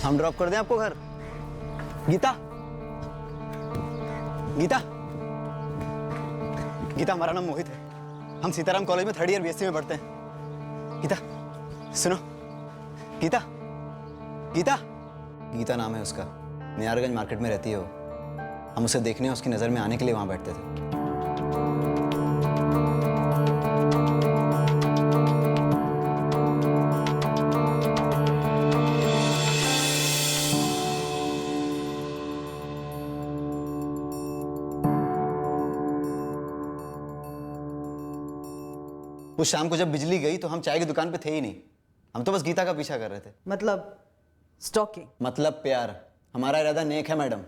हम ड्रॉप कर दें आपको घर? गीता, गीता, गीता, हमारा नाम मोहित है। हम सीताराम कॉलेज में 3rd ईयर बीएससी में पढ़ते हैं। गीता सुनो, गीता, गीता, गीता नाम है उसका। नियारगंज मार्केट में रहती है वो। हम उसे देखने, उसकी नज़र में आने के लिए वहां बैठते थे। उस शाम को जब बिजली गई तो हम चाय की दुकान पे थे ही नहीं। हम तो बस गीता का पीछा कर रहे थे। मतलब स्टॉकिंग? मतलब प्यार। हमारा इरादा नेक है मैडम।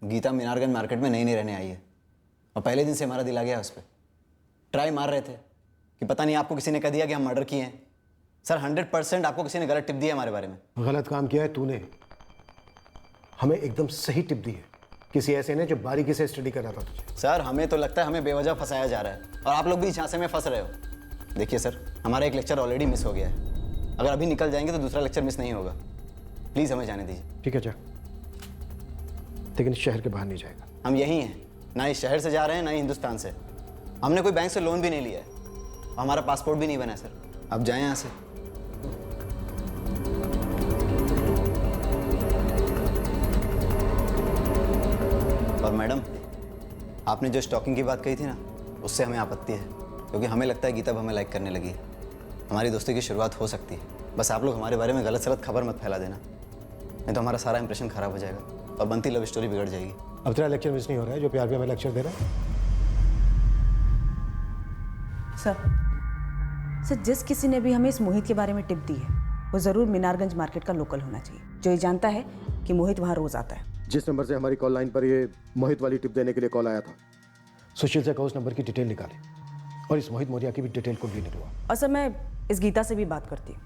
गीता मीनारगंज मार्केट में नई रहने आई है और पहले दिन से हमारा दिल आ गया उस पर। ट्राई मार रहे थे कि पता नहीं आपको किसी ने कह दिया कि हम मर्डर किए हैं। सर 100% आपको किसी ने गलत टिप दी है हमारे बारे में। गलत काम किया है तूने। हमें एकदम सही टिप दी है किसी ऐसे ने जो बारीकी से स्टडी कर रहा था तुझे। सर हमें तो लगता है हमें बेवजह फंसाया जा रहा है और आप लोग भी झांसे में फंस रहे हो। देखिए सर, हमारा एक लेक्चर ऑलरेडी मिस हो गया है। अगर अभी निकल जाएंगे तो दूसरा लेक्चर मिस नहीं होगा। प्लीज़ हमें जाने दीजिए। ठीक है जा, लेकिन इस शहर के बाहर नहीं जाएगा। हम यहीं हैं, ना इस शहर से जा रहे हैं ना ही हिंदुस्तान से। हमने कोई बैंक से लोन भी नहीं लिया है, हमारा पासपोर्ट भी नहीं बना है सर। अब जाएं यहाँ से। और मैडम, आपने जो स्टॉकिंग की बात कही थी ना, उससे हमें आपत्ति है, क्योंकि हमें लगता है गीता अब हमें लाइक करने लगी है। हमारी दोस्ती की शुरुआत हो सकती है। बस आप लोग हमारे बारे में गलत सलत खबर मत फैला देना, नहीं तो हमारा सारा इंप्रेशन खराब हो जाएगा और बनती लव स्टोरी बिगड़ जाएगी। अब तेरा लेक्चर मिस नहीं हो रहा है जो प्यार पे हमें लेक्चर दे रहा है। सर, जिस किसी ने भी हमें इस मोहित के बारे में टिप दी है वो ज़रूर मीनारगंज मार्केट का लोकल होना चाहिए, जो ये जानता है कि मोहित वहाँ रोज आता है। जिस नंबर से हमारी कॉल लाइन पर ये मोहित वाली टिप देने के लिए कॉल आया था, सुशील से कहो उस नंबर की डिटेल निकाले और इस मोहित मौर्य की भी डिटेल को भी निकलवा। और सर, मैं इस गीता से भी बात करती हूँ।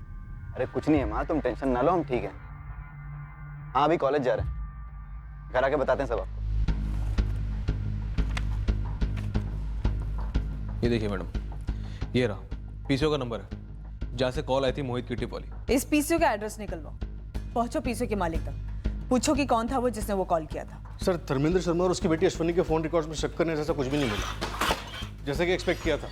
अरे कुछ नहीं है माँ, तुम टेंशन ना लो, हम ठीक है। हाँ अभी कॉलेज जा रहे हैं, घर आके बताते हैं सब आपको। ये देखिए मैडम, ये रहा पीसीओ का नंबर है जहाँ से कॉल आई थी मोहित की टिप वाली। इस पीसीओ का एड्रेस निकलवाओ, पहुंचो पीसीओ के मालिक तक, पूछो कि कौन था वो जिसने वो कॉल किया था। सर, धर्मेंद्र शर्मा और उसकी बेटी अश्विनी के फोन रिकॉर्ड्स में शक करने जैसा कुछ भी नहीं मिला, जैसे कि एक्सपेक्ट किया था।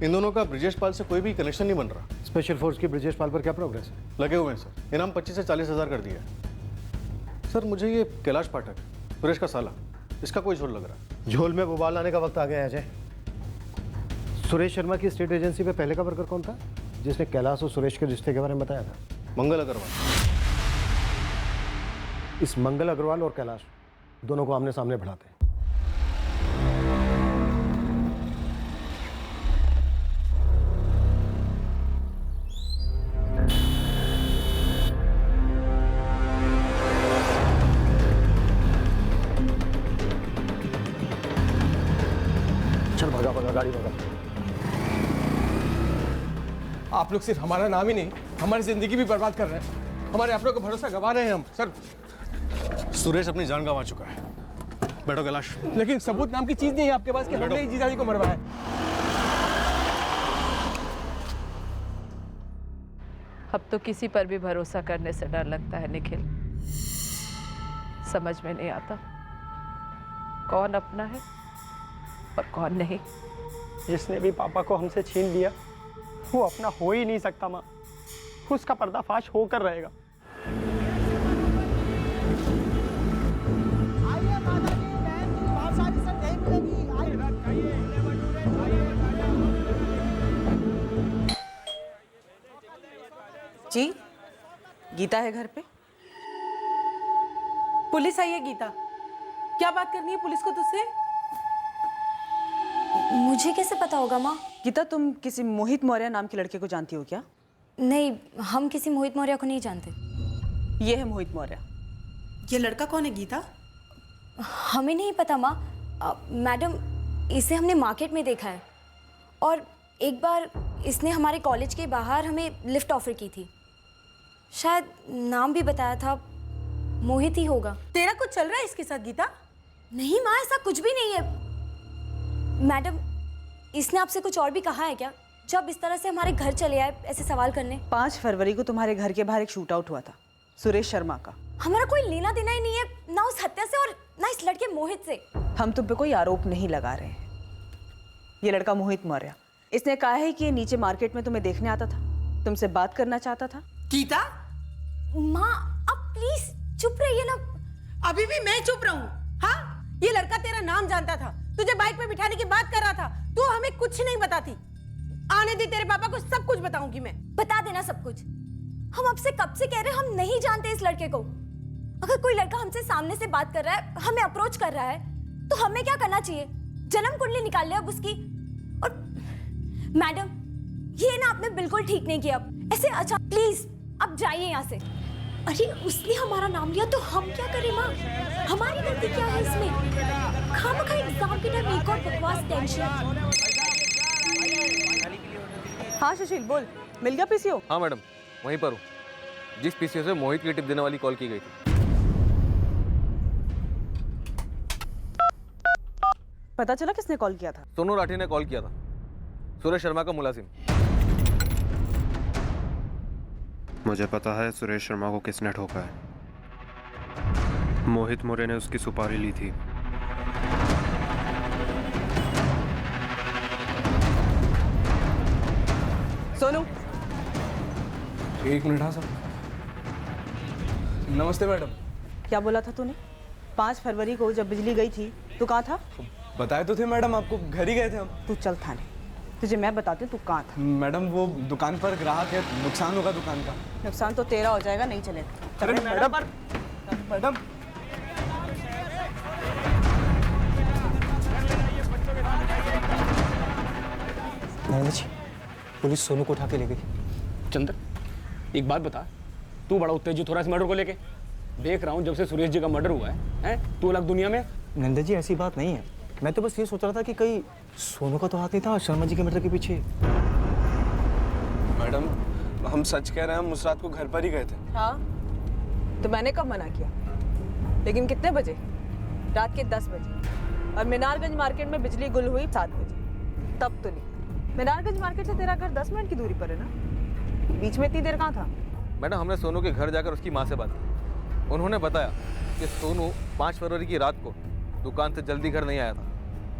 इन दोनों का ब्रिजेश पाल से कोई भी कनेक्शन नहीं बन रहा। स्पेशल फोर्स की ब्रिजेश पाल पर क्या प्रोग्रेस है? लगे हुए हैं सर, इनाम 25 से 40 हज़ार कर दिया है। सर मुझे ये कैलाश पाठक, सुरेश का साला, इसका कोई झोल लग रहा है। झोल में बुबाल लाने का वक्त आ गया है अजय। सुरेश शर्मा की स्टेट एजेंसी पे पहले का वर्कर कौन था जिसने कैलाश और सुरेश के रिश्ते के बारे में बताया था? मंगल अग्रवाल। इस मंगल अग्रवाल और कैलाश दोनों को आमने सामने बढ़ाते हैं। चल भगा भगा, गाड़ी भगा। आप लोग सिर्फ हमारा नाम ही नहीं, हमारी जिंदगी भी बर्बाद कर रहे हैं। हमारे अपनों का भरोसा गंवा रहे हैं हम सर। सुरेश अपनी जान गंवा चुका है। बैठो कैलाश। लेकिन सबूत नाम की चीज नहीं है आपके पास कि हमने ही जीजाजी को मरवाया। अब तो किसी पर भी भरोसा करने से डर लगता है निखिल। समझ में नहीं आता कौन अपना है और कौन नहीं। जिसने भी पापा को हमसे छीन लिया वो अपना हो ही नहीं सकता माँ। उसका पर्दाफाश होकर रहेगा। जी, गीता है घर पे? पुलिस आई है गीता। क्या बात करनी है पुलिस को तुझसे? मुझे कैसे पता होगा माँ? गीता, तुम किसी मोहित मौर्य नाम के लड़के को जानती हो क्या? नहीं, हम किसी मोहित मौर्य को नहीं जानते। ये है मोहित मौर्य। ये लड़का कौन है गीता? हमें नहीं पता माँ। मैडम, इसे हमने मार्केट में देखा है और एक बार इसने हमारे कॉलेज के बाहर हमें लिफ्ट ऑफर की थी। शायद नाम भी बताया था, मोहित ही होगा। तेरा कुछ चल रहा है इसके साथ गीता? नहीं माँ, ऐसा कुछ भी नहीं है। मैडम, इसने आपसे कुछ और भी कहा है क्या जब इस तरह से हमारे घर चले आए ऐसे सवाल करने? 5 फरवरी को तुम्हारे घर के बाहर एक शूट आउट हुआ था। सुरेश शर्मा का। हमारा कोई लेना देना ही नहीं है, ना उस हत्या से और ना इस लड़के मोहित से। हम तुम पे कोई आरोप नहीं लगा रहे हैं। ये लड़का मोहित मौर्य, इसने कहा है कि ये नीचे मार्केट में तुम्हें देखने आता था, तुमसे बात करना चाहता था। गीता, माँ अब प्लीज चुप रहिए ना। अभी भी मैं चुप रहूं? हाँ, ये लड़का तेरा नाम जानता था, तुझे बाइक पे बिठाने की बात कर रहा था, तू हमें कुछ नहीं बताती। आने दे, तेरे पापा को सब कुछ बताऊंगी मैं। बता देना सब कुछ। हम आपसे कब से कह रहे हैं हम नहीं जानते इस लड़के को। अगर कोई लड़का हमसे सामने से बात कर रहा है, हमें अप्रोच कर रहा है, तो हमें क्या करना चाहिए? जन्म कुंडली निकाल ले अब उसकी। और मैडम, ये ना आपने बिल्कुल ठीक नहीं किया। ऐसे अच्छा प्लीज अब जाइए यहाँ से। अरे उसने हमारा नाम लिया तो हम क्या करें माँ? हमारी गलती क्या है इसमें? खामखा एग्जाम के टाइम एक और बकवास टेंशन। हाँ सुशील बोल, मिल गया पीसीओ? हाँ मैडम, वहीं पर हूँ, जिस पीसीओ से मोहित की टिप देने वाली कॉल की गई थी। पता चला किसने कॉल किया था? सोनू राठी ने कॉल किया था, सुरेश शर्मा का मुलाजिम। मुझे पता है सुरेश शर्मा को किसने ठोका है। मोहित मौर्य ने उसकी सुपारी ली थी। सोनू, एक मिनट। हाँ सर। नमस्ते मैडम। क्या बोला था तूने? 5 फरवरी को जब बिजली गई थी तू कहाँ था? बताए तो थे मैडम आपको, घर ही गए थे हम। तू चल थाने, तुझे मैं बताती हूँ तू कहाँ था। मैडम वो दुकान पर ग्राहक है, नुकसान होगा दुकान का। नुकसान तो तेरा हो जाएगा, नहीं चलेगा। अरे madam, madam Nanda ji, police Sonu को उठा के ले गई। चंदर, एक बात बता, तू बड़ा उत्तेजित हो रहा है इस मर्डर को लेके? देख रहा हूँ जब से सुरेश जी का मर्डर हुआ है तू अलग दुनिया में। नंदा जी ऐसी बात नहीं है, मैं तो बस ये सोच रहा था कि कहीं सोनू का तो हाथ नहीं था शर्मा जी के मर्डर के पीछे। मैडम हम सच कह रहे हैं, हम उस रात को घर पर ही गए थे। हाँ तो मैंने कब मना किया? लेकिन कितने बजे? रात के 10 बजे। और मीनारगंज मार्केट में बिजली गुल हुई 7 बजे, तब तो नहीं। मीनारगंज मार्केट से तेरा घर 10 मिनट की दूरी पर है ना, बीच में इतनी देर कहाँ था? मैडम हमने सोनू के घर जाकर उसकी माँ से बात की। उन्होंने बताया कि सोनू 5 फरवरी की रात को दुकान से जल्दी घर नहीं आया था,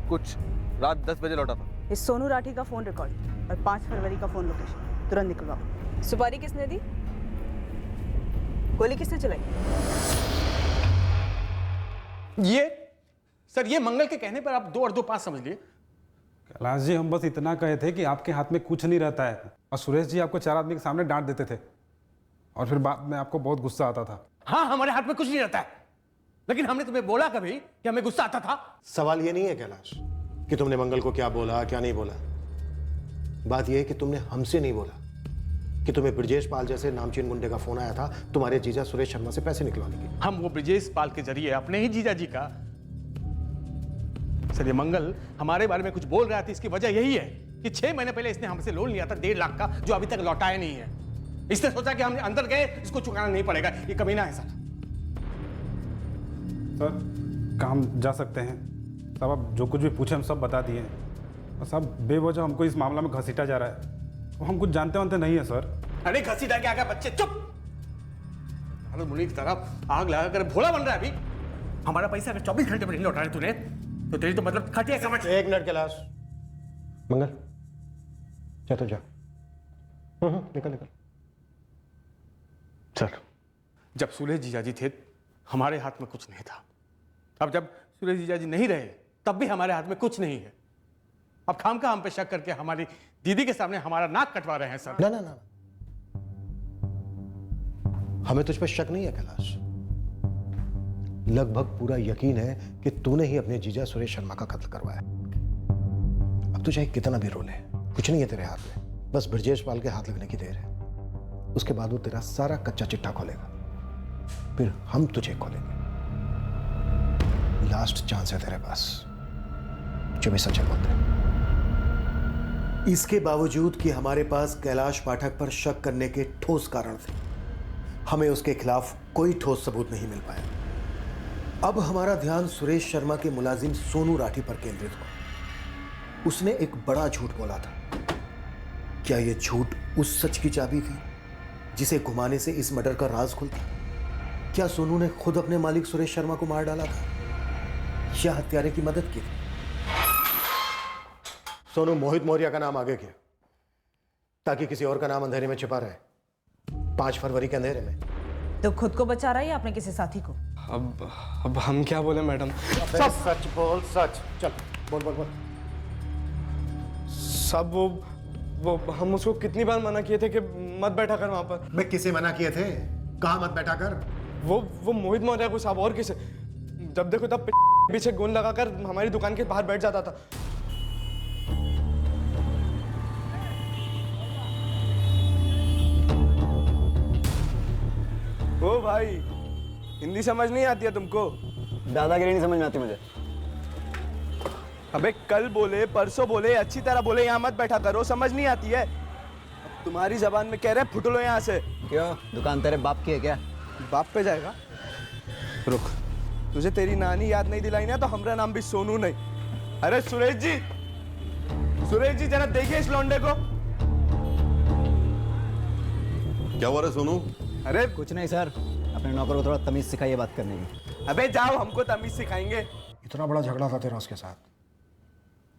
कुछ रात 10 बजे लौटा था। इस सोनू राठी का फोन रिकॉर्ड और 5 फरवरी का फोन लोकेशन तुरंत निकलवाओ। सुपारी किसने दी? गोली किसने चलाई? ये सर, ये मंगल के कहने पर आप 2 और 2 5 समझ लिए। कैलाश जी, हम बस इतना कहे थे कि आपके हाथ में कुछ नहीं रहता है, और सुरेश जी आपको 4 आदमी के सामने डांट देते थे, और फिर बाद में आपको बहुत गुस्सा आता था। हाँ, हमारे हाथ में कुछ नहीं रहता है, लेकिन हमने तुम्हें बोला कभी कि हमें गुस्सा आता था? सवाल ये नहीं है कैलाश कि तुमने मंगल को क्या बोला क्या नहीं बोला। बात यह है कि तुमने हमसे नहीं बोला कि तुम्हें ब्रजेश पाल जैसे नामचीन गुंडे का फोन आया था तुम्हारे जीजा सुरेश शर्मा से पैसे निकलवाने के। हम वो ब्रजेश पाल के जरिए अपने ही जीजा जी का। सर, ये मंगल हमारे बारे में कुछ बोल रहा था, इसकी वजह यही है कि 6 महीने पहले इसने हमसे लोन लिया था 1.5 लाख का, जो अभी तक लौटाया नहीं है। इसने सोचा कि हम अंदर गए, इसको चुकाना नहीं पड़ेगा। ये कमीना है सर। सर काम जा सकते हैं साहब, आप जो कुछ भी पूछे हम सब बता दिए, और साहब बेवजह हमको इस मामला में घसीटा जा रहा है, हम कुछ जानते वानते नहीं है सर। अरे घसीटा क्या बच्चे, चुप। मुनि की तरफ आग लगा कर भोला बन रहा है अभी। हमारा पैसा अगर 24 घंटे में नहीं लौटा रहे तूने, तो तेरी तो मतलब खटिया समझ। 1 मिनट कैलाश। मंगल जा तो जा। निकल निकल। सर, जब सुरेश जीजा जी थे हमारे हाथ में कुछ नहीं था। अब जब सुरेश जीजा जी नहीं रहे तब भी हमारे हाथ में कुछ नहीं है। अब खामखा हम पे शक करके हमारी दीदी के सामने हमारा नाक कटवा रहे हैं सर। ना ना ना, हमें तुझ पर शक नहीं है कैलाश, लगभग पूरा यकीन है कि तूने ही अपने जीजा सुरेश शर्मा का कत्ल करवाया। अब तू चाहे कितना भी रो ले, कुछ नहीं है तेरे हाथ में, बस ब्रजेश पाल के हाथ लगने की देर है। उसके बाद वो तेरा सारा कच्चा चिट्ठा खोलेगा, फिर हम तुझे खोलेंगे। लास्ट चांस है तेरे पास, जो भी सच बोलते हैं। इसके बावजूद कि हमारे पास कैलाश पाठक पर शक करने के ठोस कारण थे, हमें उसके खिलाफ कोई ठोस सबूत नहीं मिल पाया। अब हमारा ध्यान सुरेश शर्मा के मुलाजिम सोनू राठी पर केंद्रित हुआ। उसने एक बड़ा झूठ बोला था। क्या यह झूठ उस सच की चाबी थी जिसे घुमाने से इस मर्डर का राज खुलता? क्या सोनू ने खुद अपने मालिक सुरेश शर्मा को मार डाला था या हत्यारे की मदद की? सोनू मोहित मौर्य का नाम आगे किया ताकि किसी और का नाम अंधेरे में छिपा रहे, 5 फरवरी के अंधेरे में। तो खुद को बचा रहा है या अपने किसी साथी को? अब हम क्या बोले मैडम? सच बोल, सच। चल बोल बोल बोल। सब वो हम उसको कितनी बार मना किए थे कि मत बैठा कर वहां पर। मैं किसे मना किए थे? कहाँ मत बैठा कर? वो मोहित मौर्य को साहब, और किसे? जब देखो तब पीछे गोंद लगाकर हमारी दुकान के बाहर बैठ जाता था। ओ भाई, हिंदी समझ नहीं आती है तुमको? दादागिरी नहीं समझ में आती मुझे। अबे कल बोले, परसों बोले, अच्छी तरह बोले, यहाँ मत बैठा करो, समझ नहीं आती है? अब तुम्हारी जबान में कह रहे हैं फुट लो यहाँ से। क्यों, दुकान तेरे बाप की है क्या? बाप पे जाएगा? रुक, तुझे तेरी नानी याद नहीं दिलाई ना तो हमारा नाम भी सोनू नहीं। अरे सुरेश जी जरा देखिए इस लौंडे को। क्या हुआ रे सोनू? अरे कुछ नहीं सर, अपने नौकर को थोड़ा तमीज सिखाइए बात करने की। अबे जाओ, हमको तमीज सिखाएंगे। इतना बड़ा झगड़ा था तेरा उसके साथ,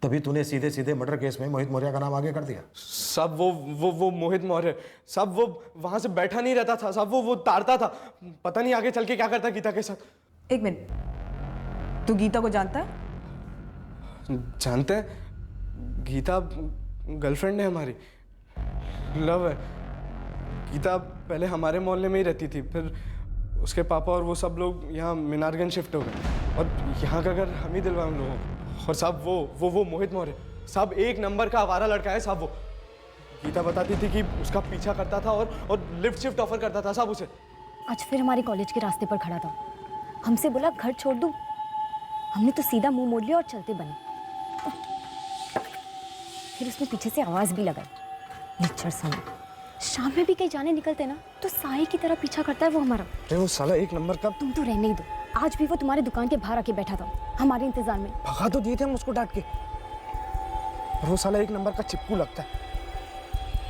तभी तूने सीधे सीधे मर्डर केस में मोहित मौर्य का नाम आगे कर दिया। सब वो मोहित मौर्य, सब वो वहां से बैठा नहीं रहता था, सब वो तारता था। पता नहीं आगे चल के क्या करता गीता के साथ। एक मिनट, तू गीता को जानता है? जानते हैं, गीता गर्लफ्रेंड है हमारी, लव है। गीता पहले हमारे मोहल्ले में ही रहती थी, फिर उसके पापा और वो सब लोग यहाँ मीनारगंज शिफ्ट हो गए और यहाँ का घर हम ही दिलवाए हम लोगों को। और साहब वो मोहित मौर्य साहब एक नंबर का आवारा लड़का है साहब। वो गीता बताती थी कि उसका पीछा करता था और लिफ्ट शिफ्ट ऑफर करता था साहब उसे। आज फिर हमारे कॉलेज के रास्ते पर खड़ा था, हमसे बोला घर छोड़ दूं। हमने तो सीधा मुंह मोड़ लिया और चलते बने। फिर उसने पीछे से आवाज भी लगाई, निच्छर साला। शाम में भी कहीं जाने निकलते ना तो साए की तरह पीछा करता है वो हमारा। वो साला एक नंबर का। तुम तो रहने ही दो, आज भी वो तुम्हारी दुकान के बाहर आके बैठा था हमारे इंतजार में। भगा तो दिए थे हम उसको डांट के, और वो साला एक नंबर का चिपकू लगता है।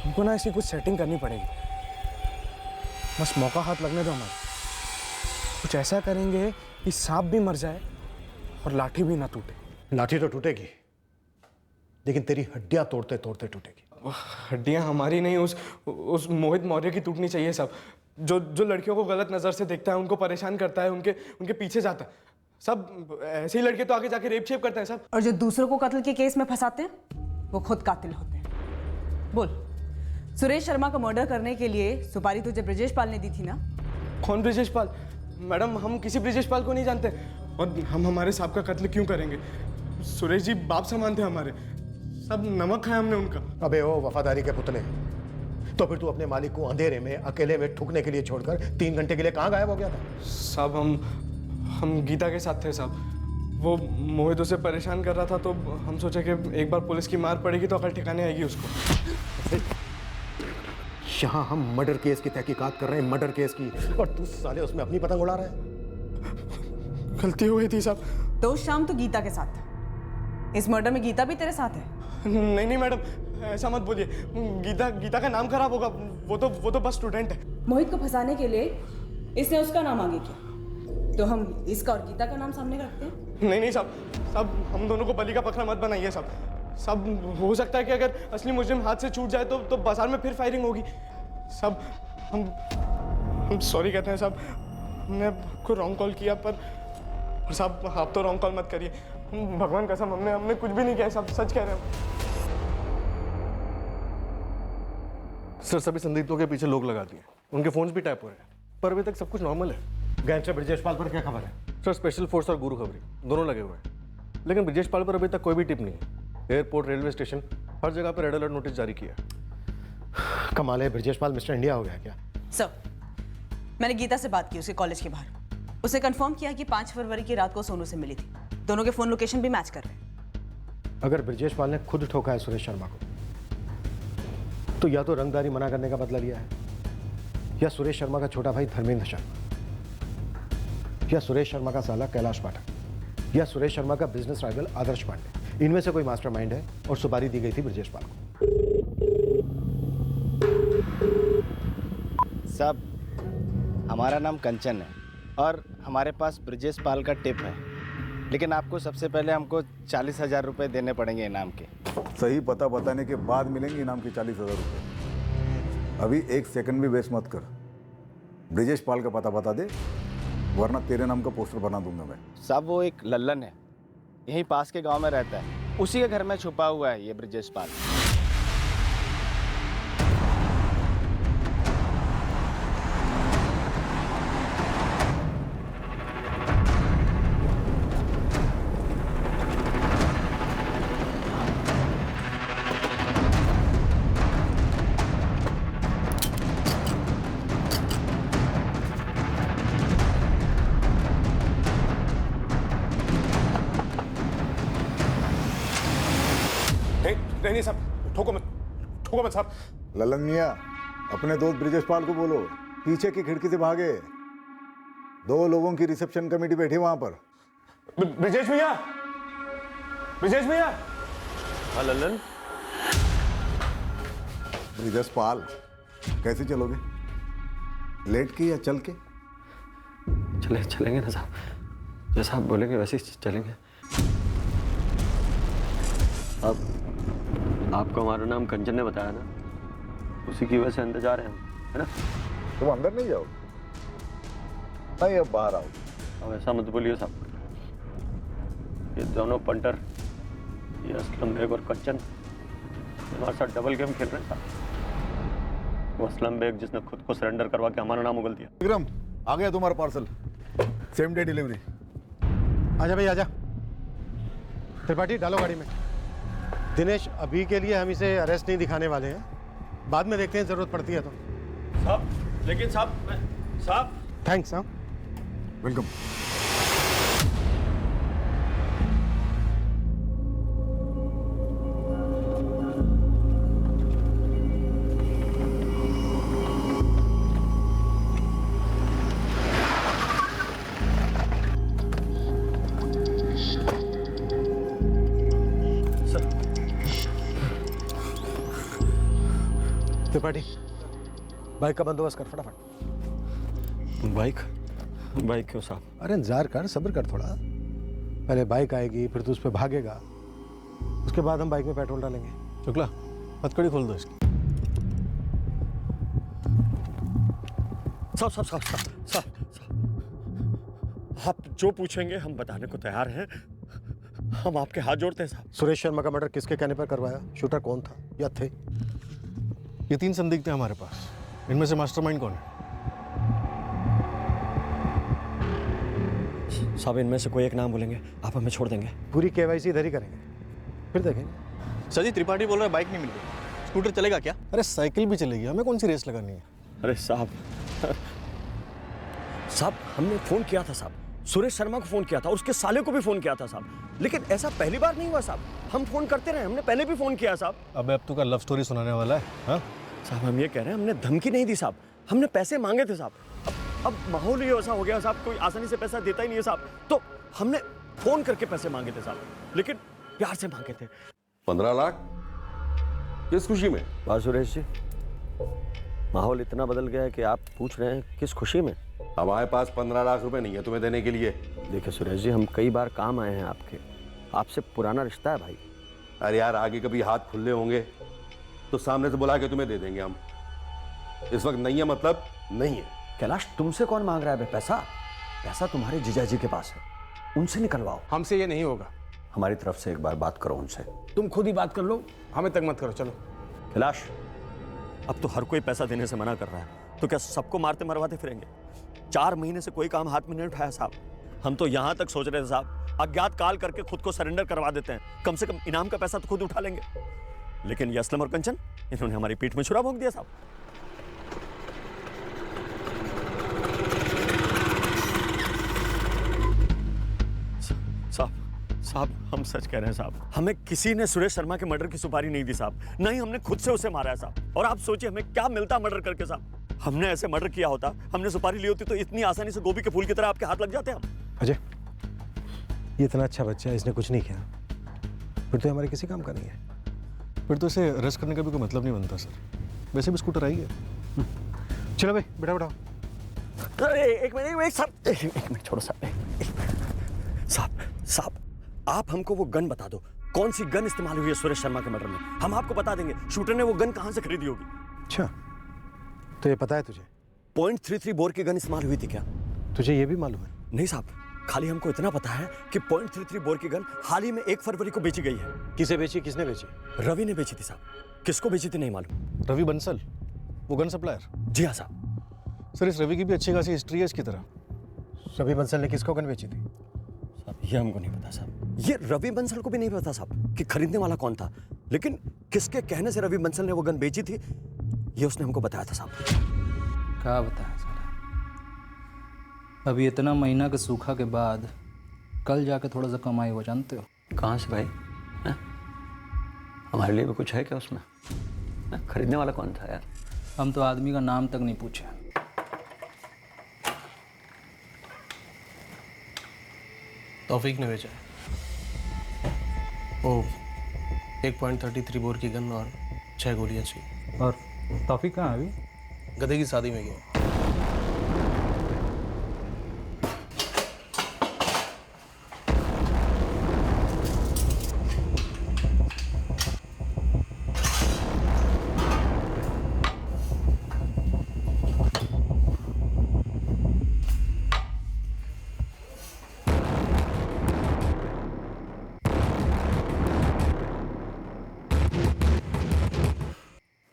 हमको ना ऐसी कुछ सेटिंग करनी पड़ेगी, बस मौका हाथ लगने दो हमारे। कुछ ऐसा करेंगे कि सांप भी मर जाए और लाठी भी ना टूटे। लाठी तो टूटेगी, लेकिन तेरी हड्डियां तोड़ते तोड़ते टूटेगी। हड्डियां हमारी नहीं, उस मोहित मौर्य की टूटनी चाहिए सब। जो लड़कियों को गलत नजर से देखता है, उनको परेशान करता है, उनके पीछे जाता है सब। ऐसे ही लड़के तो आगे जाके रेप शेप करते हैं सब। और जो दूसरों को कत्ल के केस में फंसाते हैं वो खुद कातिल होते हैं। बोल, सुरेश शर्मा का मर्डर करने के लिए सुपारी तुझे ब्रिजेश पाल ने दी थी ना? कौन ब्रिजेश पाल? मैडम हम किसी ब्रिजेश पाल को नहीं जानते, और हम हमारे साहब का कत्ल क्यों करेंगे? सुरेश जी बाप समान थे हमारे, सब नमक खाया हमने उनका। अबे ओ वफादारी के पुतले, तो फिर तू अपने मालिक को अंधेरे में अकेले में ठुकने के लिए छोड़कर 3 घंटे के लिए कहाँ गायब हो गया था? साहब हम गीता के साथ थे साहब। वो मोहित उसे परेशान कर रहा था तो हम सोचे कि एक बार पुलिस की मार पड़ेगी तो अकल ठिकाने आएगी उसको। यहाँ हम मर्डर केस की तहकीकात कर रहे हैं, मर्डर केस की, और तू साले उसमें अपनी पतंग उड़ा रहा है। गलती हुई थी साहब। तो उस शाम तो गीता के साथ था, इस मर्डर में गीता भी तेरे साथ है? नहीं मैडम, ऐसा मत बोलिए। गीता का नाम खराब होगा, वो तो बस स्टूडेंट है। मोहित को फंसाने के लिए इसने उसका नाम आगे किया, तो हम इसका और गीता का नाम सामने रखते हैं? नहीं साहब, हम दोनों को बलि का बकरा मत बनाइए सब। हो सकता है कि अगर असली मुजरिम हाथ से छूट जाए तो बाजार में फिर फायरिंग होगी सब। हम सॉरी कहते हैं साहब, हमने आपको रॉन्ग कॉल किया, पर साहब आप तो रॉन्ग कॉल मत करिए। भगवान कसम हमने कुछ भी नहीं किया साहब, सच कह रहे हैं। सर सभी संदिग्धों के पीछे लोग लगा दिए, उनके फोन्स भी टैप हो रहे हैं, पर अभी तक सब कुछ नॉर्मल है। गैंगस्टर ब्रिजेश पाल पर क्या खबर है? सर स्पेशल फोर्स और गुरु खबरी दोनों लगे हुए हैं, लेकिन ब्रिजेश पाल पर अभी तक कोई भी टिप नहीं है। एयरपोर्ट, रेलवे स्टेशन, हर जगह पर रेड अलर्ट नोटिस जारी किया। कमाल है, ब्रिजेश पाल मिस्टर इंडिया हो गया क्या? सर, मैंने गीता से बात की उसके कॉलेज के बाहर। उसे कंफर्म किया कि 5 फरवरी की रात को सोनू से मिली थी। दोनों के फोन लोकेशन भी मैच कर रहे हैं। अगर ब्रिजेश पाल ने खुद ठोका है सुरेश शर्मा को, तो या तो रंगदारी मना करने का बदला लिया है, या सुरेश शर्मा का छोटा भाई धर्मेंद्र शर्मा, या सुरेश शर्मा का साला कैलाश पाठक, या सुरेश शर्मा का बिजनेस राइवल आदर्श पांडे। इनमें से कोई मास्टरमाइंड है और सुपारी दी गई थी ब्रिजेश पाल को। साहब, हमारा नाम कंचन है और हमारे पास ब्रिजेश पाल का टिप है, लेकिन आपको सबसे पहले हमको 40,000 रुपये देने पड़ेंगे इनाम के। सही पता बताने के बाद मिलेंगे इनाम के 40,000 रुपये। अभी एक सेकंड भी वेस्ट मत कर, ब्रिजेश पाल का पता बता दे, वरना तेरे नाम का पोस्टर बना दूंगा मैं। साहब वो एक लल्लन है, यहीं पास के गांव में रहता है, उसी के घर में छुपा हुआ है ये ब्रिजेश पाल। नहीं साहब, ठोको मत साहब। ललन मियाँ, अपने दोस्त ब्रिजेश पाल को बोलो पीछे की खिड़की से भागे। 2 लोगों की रिसेप्शन कमेटी बैठी वहां पर। ब्रिजेश भैया, ब्रिजेश भैया। हाँ ललन। ब्रिजेश पाल, कैसे चलोगे? लेट के या चल के? चलेंगे ना साहब, जैसा आप बोलेंगे वैसे ही चलेंगे। अब आपको हमारा नाम कंचन ने बताया ना, उसी की वजह से अंदर जा रहे हैं हम, है ना? तुम अंदर नहीं जाओ? नहीं, अब बाहर आओ। अब ऐसा मत बोलिए साहब, ये दोनों पंटर, ये असलम बेग और कंचन हमारे साथ डबल गेम खेल रहे हैं साहब। वो असलम बेग जिसने खुद को सरेंडर करवा के हमारा नाम उगल दिया। विक्रम, आ गया तुम्हारा पार्सल, सेम डे डिलीवरी। आजा भाई आजा। त्रिपाठी डालो गाड़ी में। दिनेश, अभी के लिए हम इसे अरेस्ट नहीं दिखाने वाले हैं, बाद में देखते हैं जरूरत पड़ती है तो। साहब, लेकिन साहब थैंक्स। हाँ वेलकम। त्रिपाठी, बाइक का बंदोबस्त कर फटाफट। बाइक क्यों साहब? अरे इंतजार कर, सब्र कर थोड़ा। पहले बाइक आएगी, फिर तू उस पर भागेगा, उसके बाद हम बाइक में पेट्रोल डालेंगे। शुक्ला, हथकड़ी खोल दो इसकी। साहब, आप जो पूछेंगे हम बताने को तैयार हैं। हम आपके हाथ जोड़ते हैं साहब। सुरेश शर्मा का मर्डर किसके कहने पर करवाया? शूटर कौन था या थे? ये 3 संदिग्ध हैं हमारे पास, इनमें से मास्टरमाइंड कौन है? साहब, इनमें से कोई एक नाम बोलेंगे, आप हमें छोड़ देंगे? पूरी केवाईसी इधर ही करेंगे, फिर देखेंगे। सर जी, त्रिपाठी बोल रहे हैं बाइक नहीं मिल रही, स्कूटर चलेगा क्या? अरे साइकिल भी चलेगी, हमें कौन सी रेस लगानी है? अरे साहब हमने फोन किया था साहब, सुरेश शर्मा को फोन किया था और उसके साले को भी फोन किया था साहब, लेकिन ऐसा पहली बार नहीं हुआ साहब। हम फोन करते रहे, हमने पहले भी फोन किया साहब। अबे अब तू का लव स्टोरी सुनाने वाला है? हाँ साहब, हम ये कह रहे हैं हमने धमकी नहीं दी साहब, हमने पैसे मांगे थे साहब। अब माहौल ही ऐसा हो गया साहब, कोई आसानी से पैसा देता ही नहीं है साहब, तो हमने फोन करके पैसे मांगे थे साहब, लेकिन प्यार से मांगे थे। 15 लाख किस खुशी में? वाह सुरेश जी, माहौल इतना बदल गया है कि आप पूछ रहे हैं किस खुशी में? हमारे पास 15 लाख रुपए नहीं है तुम्हें देने के लिए। देखिए सुरेश जी, हम कई बार काम आए हैं आपके, आपसे पुराना रिश्ता है भाई। अरे यार, आगे कभी हाथ खुले होंगे तो सामने से बुला के तुम्हें दे देंगे हम, इस वक्त नहीं है मतलब नहीं है। कैलाश, तुमसे कौन मांग रहा है पैसा? पैसा तुम्हारे जीजाजी के पास है, उनसे निकलवाओ। हमसे ये नहीं होगा। हमारी तरफ से एक बार बात करो उनसे। तुम खुद ही बात कर लो, हमें तक मत करो। चलो कैलाश, अब तो हर कोई पैसा देने से मना कर रहा है, तो क्या सबको मारते मरवाते फिरेंगे? 4 महीने से कोई काम हाथ में नहीं उठाया साहब। हम तो यहाँ तक सोच रहे थे साहब, अज्ञात काल करके खुद को सरेंडर करवा देते हैं, कम से कम इनाम का पैसा तो खुद उठा लेंगे। लेकिन ये असलम और कंचन, इन्होंने हमारी पीठ में छुरा भोंक दिया साहब। साहब, हम सच कह रहे हैं साहब, हमें किसी ने सुरेश शर्मा के मर्डर की सुपारी नहीं दी साहब, नहीं हमने खुद से उसे मारा है साहब। और आप सोचिए हमें क्या मिलता मर्डर करके साहब। हमने ऐसे मर्डर किया होता, हमने सुपारी ली होती तो इतनी आसानी से गोभी के फूल की तरह आपके हाथ लग जाते हम। अजय, ये इतना अच्छा बच्चा है, इसने कुछ नहीं किया, फिर तो हमारे किसी काम का नहीं है। फिर तो इसे अरेस्ट करने का भी कोई मतलब नहीं बनता सर, वैसे भी स्कूटर आई है। चलो भाई, बैठा बैठाओ। अरे एक मिनट साहब, एक मिनट छोड़ो साहब। साहब आप हमको वो गन बता दो, कौन सी गन इस्तेमाल हुई है सुरेश शर्मा के मर्डर में। हम आपको बता देंगे शूटर ने वो गन कहां से खरीदी होगी। अच्छा, तो ये पता है तुझे? .33 बोर की गन इस्तेमाल हुई थी क्या? तुझे ये भी मालूम है? नहीं साहब, खाली हमको इतना पता है कि .33 बोर की गन हाल ही में 1 फरवरी को बेची गई है। किसे बेची, किसने बेची? रवि ने बेची थी साहब। किसको बेची थी नहीं मालूम। रवि बंसल, वो गन सप्लायर? जी हाँ साहब। सर इस रवि की भी अच्छी खासी हिस्ट्री है इसकी तरह। रवि बंसल ने किसको गन बेची थी? साहब ये हमको नहीं पता साहब, ये रवि बंसल को भी नहीं पता साहब कि खरीदने वाला कौन था, लेकिन किसके कहने से रवि बंसल ने वो गन बेची थी ये उसने हमको बताया था साहब। क्या बताया साला? अभी इतना महीना के सूखा के बाद कल जाके थोड़ा सा कमाई हो, जानते हो? कहाँ से भाई? हमारे लिए भी कुछ है क्या उसमें? खरीदने वाला कौन था यार? हम तो आदमी का नाम तक नहीं पूछे। तौफीक ने बेचा वो 1.33 बोर की गन और 6 गोलियां चाहिए। और तौफीक कहाँ है अभी? गधे की शादी में गया।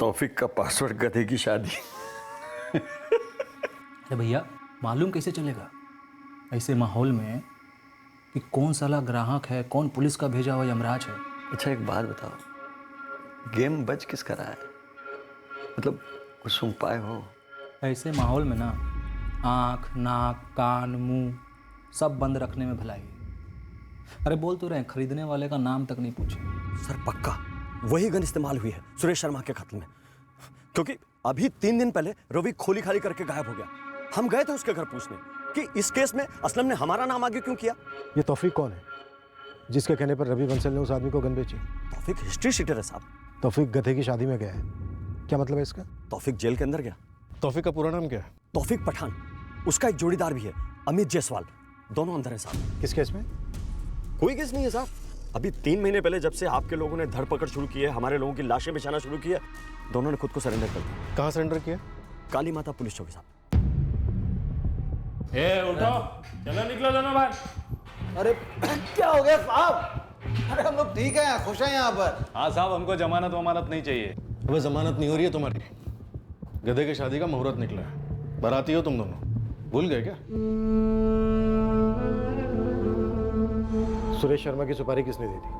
तौफीक का पासवर्ड गधे की शादी। अरे भैया मालूम कैसे चलेगा ऐसे माहौल में कि कौन साला ग्राहक है, कौन पुलिस का भेजा हुआ यमराज है। अच्छा एक बात बताओ, गेम बच किसका रहा है? मतलब कुछ सुन पाए हो? ऐसे माहौल में ना आँख, नाक, कान, मुंह सब बंद रखने में भलाई है। अरे बोल तो रहे हैं, खरीदने वाले का नाम तक नहीं पूछे। सर पक्का वही गन इस्तेमाल हुई है सुरेश शर्मा के कत्ल में, क्योंकि अभी 3 दिन पहले रवि खोली खाली करके गायब हो गया। हम गए थे उसके घर पूछने कि इस केस में असलम ने हमारा नाम आगे क्यों किया। ये तौफीक कौन है जिसके कहने पर रवि बंसल ने उस आदमी को गन बेची? तौफीक हिस्ट्री शीटर है साहब। तौफीक गधे की शादी में गया है, क्या मतलब है इसका? तौफीक जेल के अंदर गया। तौफीक का पूरा नाम क्या है? तौफीक पठान। उसका एक जोड़ीदार भी है अमित जायसवाल, दोनों अंदर है साहब। किस केस में? कोई केस नहीं है साहब। अभी 3 महीने पहले जब से आपके लोगों ने धरपकड़ शुरू की है, हमारे लोगों की लाशें बिछाना शुरू की है, दोनों ने खुद को सरेंडर कर दिया। कहाँ सरेंडर किया? काली माता पुलिस चौकी साहब। उठो, चलो निकलो दोनों बाहर। अरे क्या हो गया साहब? अरे हम लोग ठीक है, खुश हैं यहाँ पर। हाँ साहब, हमको जमानत वमानत नहीं चाहिए। अबे जमानत नहीं हो रही है तुम्हारी, गधे की शादी का मुहूर्त निकला है, बाराती हो तुम दोनों, भूल गए क्या? सुरेश शर्मा की सुपारी किसने दी थी?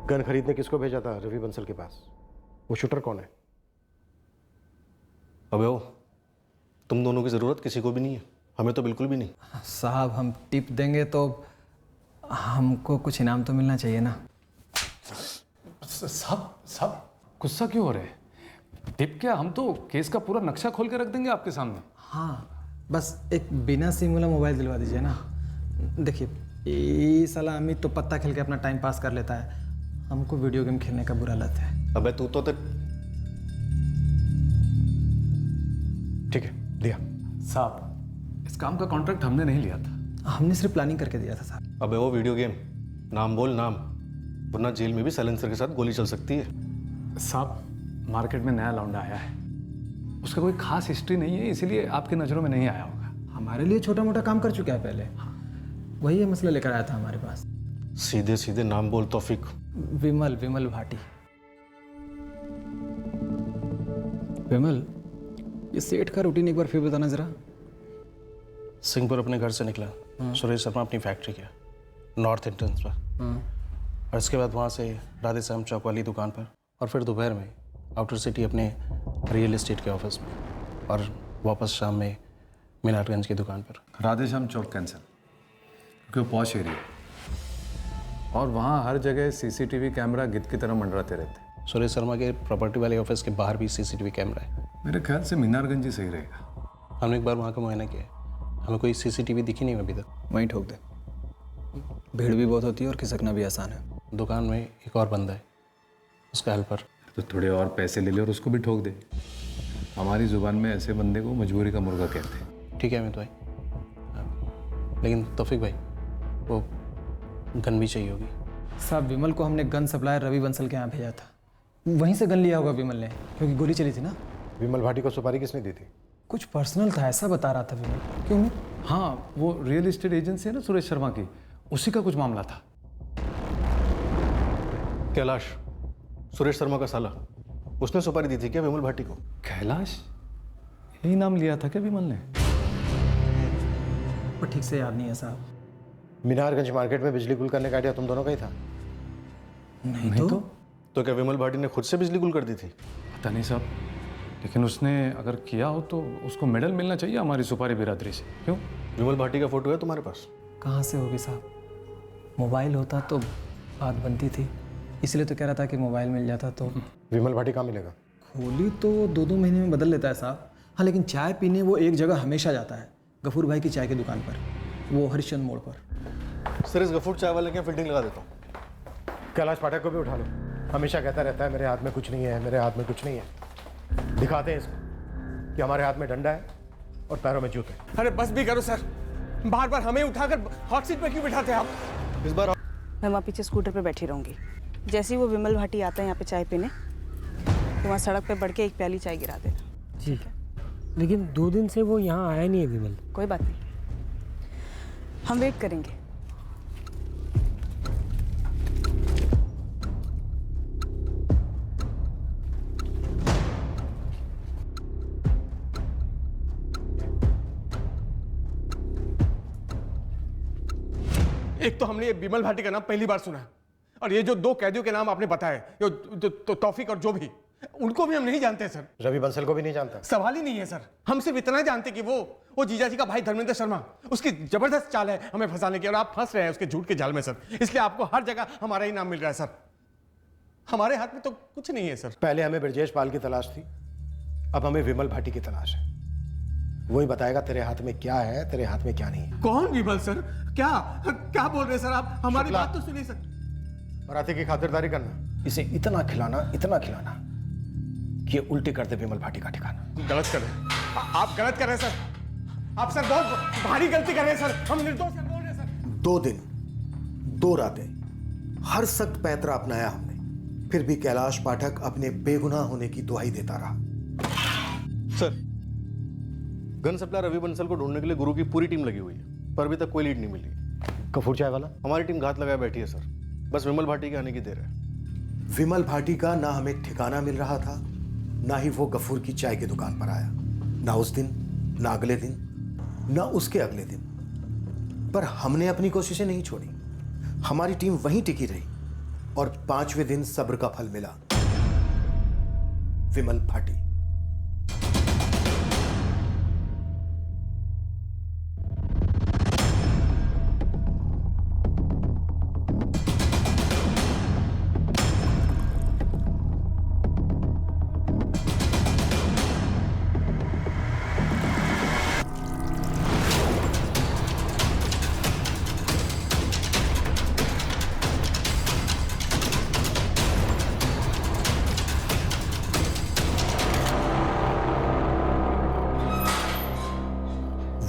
गन खरीदने किसको भेजा था रवि बंसल के पास? वो शूटर कौन है? अबे ओ, तुम दोनों की जरूरत किसी को भी नहीं है, हमें तो बिल्कुल भी नहीं। साहब हम टिप देंगे तो हमको कुछ इनाम तो मिलना चाहिए ना। साहब गुस्सा क्यों हो रहे हैं? टिप क्या, हम तो केस का पूरा नक्शा खोल के रख देंगे आपके सामने। हाँ बस एक बिना सिम वाला मोबाइल दिलवा दीजिए ना। देखिए ये साला अमित तो पत्ता खेल के अपना टाइम पास कर लेता है, हमको वीडियो गेम खेलने का बुरा लत है। अबे तू तो ठीक है दिया। साहब इस काम का कॉन्ट्रैक्ट हमने नहीं लिया था, हमने सिर्फ प्लानिंग करके दिया था साहब। अबे वो वीडियो गेम, नाम बोल नाम, वरना जेल में भी साइलेंसर के साथ गोली चल सकती है। साहब मार्केट में नया लौंडा आया है, उसका कोई खास हिस्ट्री नहीं है, इसीलिए आपकी नज़रों में नहीं आया होगा। हमारे लिए छोटा मोटा काम कर चुका है पहले, वही ये मसला लेकर आया था हमारे पास। सीधे सीधे नाम बोल तौफीक। विमल भाटी। विमल ये सेठ का रूटीन एक बार फिर बताना जरा। सिंहपुर अपने घर से निकला, सुरेश शर्मा अपनी फैक्ट्री गया नॉर्थ एंट्रेंस पर, और इसके बाद वहाँ से राधे श्याम चौक वाली दुकान पर, और फिर दोपहर में आउटर सिटी अपने रियल एस्टेट के ऑफिस में, और वापस शाम में मीनारगंज की दुकान पर। राधे श्याम चौक कैंसिल, क्योंकि वो पॉश एरिया, और वहाँ हर जगह सीसीटीवी कैमरा गिद्ध की तरह मंडराते रहते। सुरेश शर्मा के प्रॉपर्टी वाले ऑफिस के बाहर भी सीसीटीवी कैमरा है। मेरे ख्याल से मीनारगंज ही सही रहेगा। हमने एक बार वहाँ का मुआयना किया, हमें कोई सीसीटीवी दिखी नहीं अभी तक। वहीं ठोक दे, भीड़ भी बहुत होती है और खिसकना भी आसान है। दुकान में एक और बंदा है, उसका हेल्पर। तो थोड़े और पैसे ले ले और उसको भी ठोक दे। हमारी जुबान में ऐसे बंदे को मजबूरी का मुर्गा कहते हैं। ठीक है अमित भाई, लेकिन तौफीक भाई वो गन भी चाहिए होगी। साहब विमल को हमने गन सप्लायर रवि बंसल के यहाँ भेजा था, वहीं से गन लिया होगा विमल ने, क्योंकि गोली चली थी ना। विमल भाटी को सुपारी किसने दी थी? कुछ पर्सनल था ऐसा बता रहा था विमल। क्यों? हाँ, वो रियल एस्टेट एजेंसी है ना सुरेश शर्मा की, उसी का कुछ मामला था। कैलाश, सुरेश शर्मा का साला, उसने सुपारी दी थी क्या विमल भाटी को? कैलाश? यही नाम लिया था क्या विमल ने? वो ठीक से याद नहीं है साहब। मीनारगंज मार्केट में बिजली गुल करने का आइडिया तुम दोनों का ही था? नहीं तो क्या विमल भाटी ने खुद से बिजली गुल कर दी थी? पता नहीं साहब, लेकिन उसने अगर किया हो तो उसको मेडल मिलना चाहिए हमारी सुपारी बिरादरी से। क्यों? विमल भाटी का फोटो है तुम्हारे पास? कहाँ से होगी साहब, मोबाइल होता तो बात बनती थी, इसलिए तो कह रहा था कि मोबाइल मिल जाता तो। विमल भाटी कहाँ मिलेगा? गोली तो 2-2 महीने में बदल लेता है साहब। हाँ, लेकिन चाय पीने वो एक जगह हमेशा जाता है, गफूर भाई की चाय की दुकान पर, वो हरिश्चंद्र मोड़ पर। सर इस गफूर चाय वाले के यहाँ फील्डिंग लगा देता हूँ। कैलाश पाठक को भी उठा लो, हमेशा कहता रहता है मेरे हाथ में कुछ नहीं है, मेरे हाथ में कुछ नहीं है। दिखाते हैं इसको कि हमारे हाथ में डंडा है और पैरों में जूते। अरे बस भी करो सर, बार बार हमें उठाकर हॉट सीट पे क्यों बिठाते हैं आप? इस बार मैं वहाँ पीछे स्कूटर पे बैठी रहूंगी, जैसे ही वो विमल भाटी आता है यहाँ पे चाय पीने, तो वहाँ सड़क पे बढ़ के एक प्याली चाय गिरा देना। ठीक है, लेकिन 2 दिन से वो यहाँ आया नहीं है विमल। कोई बात नहीं, हम वेट करेंगे। एक तो हमने ये बिमल भाटी का नाम पहली बार सुना है, और ये जो 2 कैदियों के नाम आपने बताए, ये तौफीक और जो भी, उनको भी हम नहीं जानते सर। रवि बंसल को भी नहीं जानता? सवाल ही नहीं है सर, हम सिर्फ इतना जानते कि वो जीजा जी का भाई धर्मेंद्र शर्मा, उसकी जबरदस्त चाल है हमें फंसाने की, और आप फंस रहे हैं उसके झूठ के जाल में सर। इसलिए आपको हर जगह हमारा ही नाम मिल रहा है सर। हमारे हाथ में तो कुछ नहीं है सर। पहले हमें ब्रजेश पाल की तलाश थी, अब हमें विमल भाटी की तलाश है। वही बताएगा तेरे हाथ में क्या है, तेरे हाथ में क्या नहीं है। कौन विमल सर? क्या बोल रहे हैं सर आप? हमारी बात तो सुनिए सर। बराती की खातिरदारी करना, इसे इतना खिलाना कि ये उल्टी कर दे विमल भाटी का ठिकाना। गलत कर रहे हैं आप, गलत कर रहे हैं सर। आप सर बहुत भारी गलती कर रहे हैं सर, हम निर्दोष हैं बोल रहे हैं सर। 2 दिन 2 रातें हर सख्त पैंतरा अपनाया हमने, फिर भी कैलाश पाठक अपने बेगुनाह होने की दुहाई देता रहा। Sir gun supplier Ravi Bansal को ढूंढने के लिए गुरु की पूरी टीम लगी हुई है, पर अभी तक कोई लीड नहीं मिली। गफूर चाय वाला? हमारी टीम घात लगाए बैठी है सर, बस विमल भाटी के आने की देर है। विमल भाटी का ना हमें ठिकाना मिल रहा था, ना ही वो गफूर की चाय की दुकान पर आया, ना उस दिन, ना अगले दिन, ना उसके अगले दिन। पर हमने अपनी कोशिशें नहीं छोड़ी, हमारी टीम वहीं टिकी रही, और 5वें दिन सब्र का फल मिला, विमल भाटी।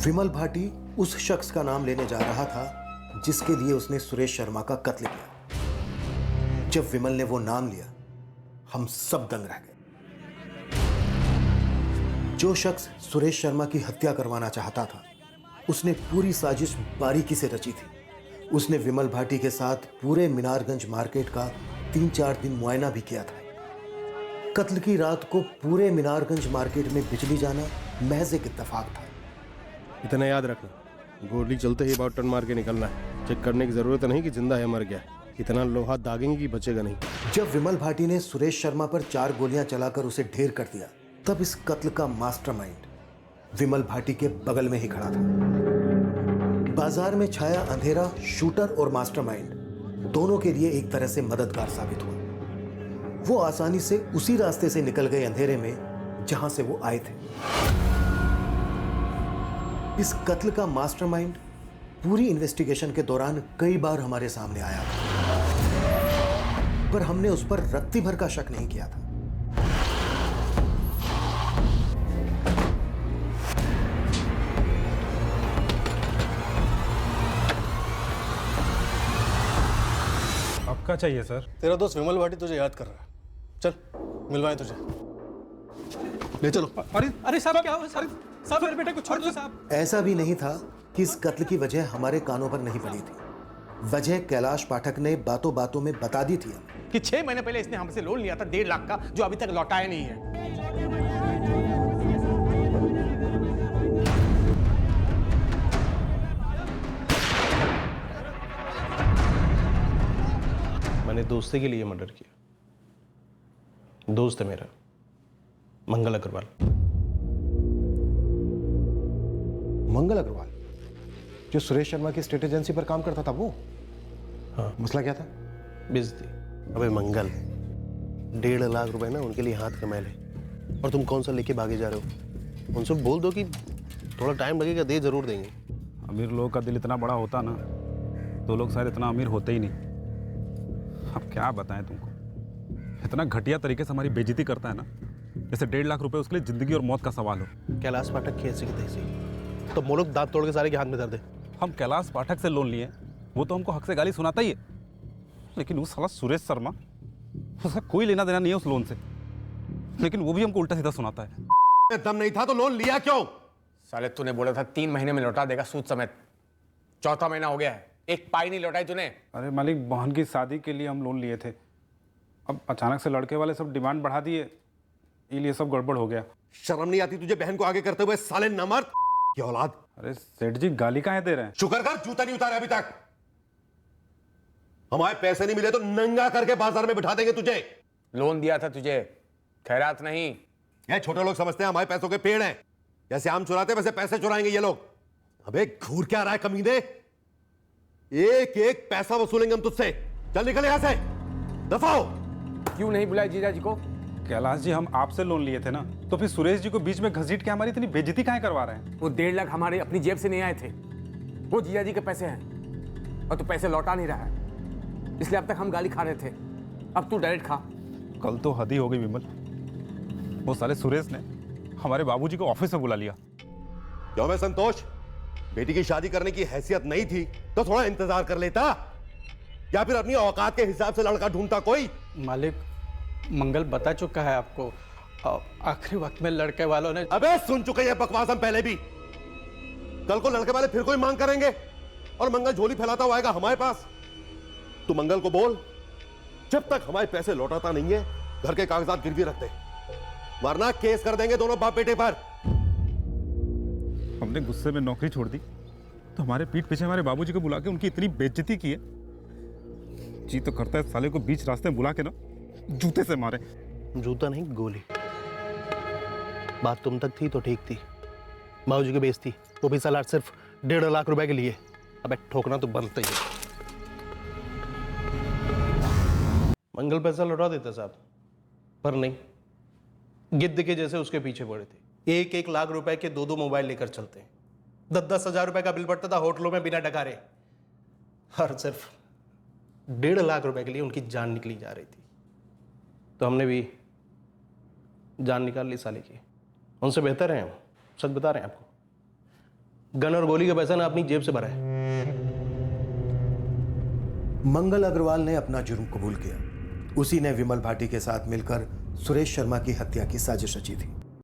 विमल भाटी उस शख्स का नाम लेने जा रहा था जिसके लिए उसने सुरेश शर्मा का कत्ल किया। जब विमल ने वो नाम लिया, हम सब दंग रह गए। जो शख्स सुरेश शर्मा की हत्या करवाना चाहता था, उसने पूरी साजिश बारीकी से रची थी। उसने विमल भाटी के साथ पूरे मीनारगंज मार्केट का 3-4 दिन मुआयना भी किया था। कत्ल की रात को पूरे मीनारगंज मार्केट में बिजली जाना महज एक इत्तेफाक था। इतना याद रखना, गोली चलते ही बाउट टर्न मार के निकलना है। चेक करने की जरूरत नहीं कि जिंदा है मर गया, इतना लोहा दागेंगे कि बचेगा नहीं। जब विमल भाटी ने सुरेश शर्मा पर 4 गोलियां चलाकर उसे ढेर कर दिया, तब इस कत्ल का मास्टरमाइंड विमल भाटी के बगल में ही खड़ा था। बाजार में छाया अंधेरा शूटर और मास्टरमाइंड दोनों के लिए एक तरह से मददगार साबित हुआ। वो आसानी से उसी रास्ते से निकल गए अंधेरे में जहां से वो आए थे। इस कत्ल का मास्टरमाइंड पूरी इन्वेस्टिगेशन के दौरान कई बार हमारे सामने आया था, पर हमने उस पर रत्ती भर का शक नहीं किया था। चाहिए सर? तेरा दोस्त विमल भाटी तुझे याद कर रहा है, चल मिलवाएं तुझे, ले चलो। अरे साहब क्या हुआ? साहब मेरे बेटे को छोड़ दो साहब। ऐसा भी नहीं था कि इस कत्ल की वजह हमारे कानों पर नहीं पड़ी थी। वजह कैलाश पाठक ने बातों बातों में बता दी थी हमें कि 6 महीने पहले इसने हमसे लोन लिया था 1.5 लाख का, जो अभी तक लौटाया नहीं है। मैंने दोस्ती के लिए मर्डर किया। दोस्त है मेरा मंगल अग्रवाल। मंगल अग्रवाल जो सुरेश शर्मा की स्टेट एजेंसी पर काम करता था वो? हाँ। मसला क्या था? बेइज्जती। अबे मंगल, 1.5 लाख रुपए ना उनके लिए हाथ का मैल है, और तुम कौन सा लेके भागे जा रहे हो? उनसे बोल दो कि थोड़ा टाइम लगेगा, दे जरूर देंगे। अमीर लोगों का दिल इतना बड़ा होता ना तो लोग शायद इतना अमीर होते ही नहीं। अब क्या बताएं तुमको, इतना घटिया तरीके से हमारी बेइज्जती करता है ना, जैसे 1.5 लाख रुपए उसके लिए जिंदगी और मौत का सवाल हो। कैलाश पाठक की ऐसी की तैसी, तो मोलक दांत तोड़ के सारे के हाथ में दर्द है। हम कैलाश पाठक से लोन लिए, वो तो हमको हक से गाली सुनाता ही है, लेकिन उस साला सुरेश शर्मा, उसका कोई लेना देना नहीं है उस लोन से, लेकिन वो भी हमको उल्टा सीधा सुनाता है। दम नहीं था तो लोन लिया क्यों? साले तूने बोला था 3 महीने में लौटा देगा सूद समेत, 4था महीना हो गया है, एक पाई नहीं लौटाई तूने। अरे मालिक, बहन की शादी के लिए हम लोन लिए थे, अब अचानक से लड़के वाले सब डिमांड बढ़ा दिए, इसलिए सब गड़बड़ हो गया। शर्म नहीं आती तुझे बहन को आगे करते हुए, साले नमर्द की औलाद। अरे सेठ जी गाली काहे दे रहे हैं? शुक्र कर जूता नहीं उतारा अभी तक। हमारे पैसे नहीं मिले तो नंगा करके बाजार में बिठा देंगे तुझे। लोन दिया था तुझे, खैरात नहीं। ये छोटे लोग समझते हैं हमारे पैसों के पेड़ हैं, जैसे आम चुराते वैसे पैसे चुराएंगे ये लोग। अबे घूर क्या रहा है कमीने, एक एक पैसा वसूलेंगे हम तुझसे। चल निकल यहां से, दफा हो। क्यों नहीं बुलाया जीजा जी को? कैलाश जी, हम आपसे लोन लिए थे ना, तो फिर सुरेश जी को बीच में घसीट के हमारी इतनी बेइज्जती काहे करवा रहे हैं? वो 1.5 लाख हमारे अपनी जेब से नहीं आए थे, वो जीजा जी के पैसे हैं, और तू पैसे लौटा नहीं रहा है, इसलिए अब तक हम गाली खा रहे थे, अब तू डायरेक्ट खा। कल तो हद ही हो गई विमल, वो साले सुरेश ने हमारे बाबूजी को ऑफिस में बुला लिया। क्यों मैं संतोष, बेटी की शादी करने की हैसियत नहीं थी तो थोड़ा इंतजार कर लेता, या फिर अपनी औकात के हिसाब से लड़का ढूंढता कोई। मालिक, मंगल बता चुका है आपको, आखिरी वक्त में लड़के वालों ने। अबे सुन चुके हैं बकवास हम पहले भी। कल को लड़के वाले फिर कोई मांग करेंगे और मंगल झोली फैलाता हुआ आएगा हमारे पास। तू मंगल को बोल, जब तक हमारे पैसे लौटाता नहीं है घर के कागजात गिरवी रखते, वरना केस कर देंगे दोनों बाप बेटे पर। हमने गुस्से में नौकरी छोड़ दी तो हमारे पीठ पीछे हमारे बाबूजी को बुला के उनकी इतनी बेइज्जती की है, जी तो करता है साले को बीच रास्ते में बुला के ना जूते से मारे। जूता नहीं, गोली। बात तुम तक थी तो ठीक थी, बाबूजी की बेइज्जती, वो भी साला सिर्फ 1.5 लाख रुपए के लिए। अबे ठोकना तो बनता ही है। मंगल पैसा लौटा देता साहब, पर नहीं, गिद्ध के जैसे उसके पीछे पड़े थे। 1-1 लाख रुपए के 2-2 मोबाइल लेकर चलते हैं, 10-10 हजार रुपए का बिल पड़ता था होटलों में बिना डकारे, और सिर्फ 1.5 लाख रुपए के लिए उनकी जान निकली जा रही थी। तो हमने भी जान निकाल ली साले की। उनसे बेहतर हैं हम, सच बता रहे हैं आपको। गन और गोली का पैसा ना अपनी जेब से भरा है। मंगल अग्रवाल ने अपना जुर्म कबूल किया। उसी ने विमल भाटी के साथ मिलकर सुरेश शर्मा की हत्या की साजिश रची थी।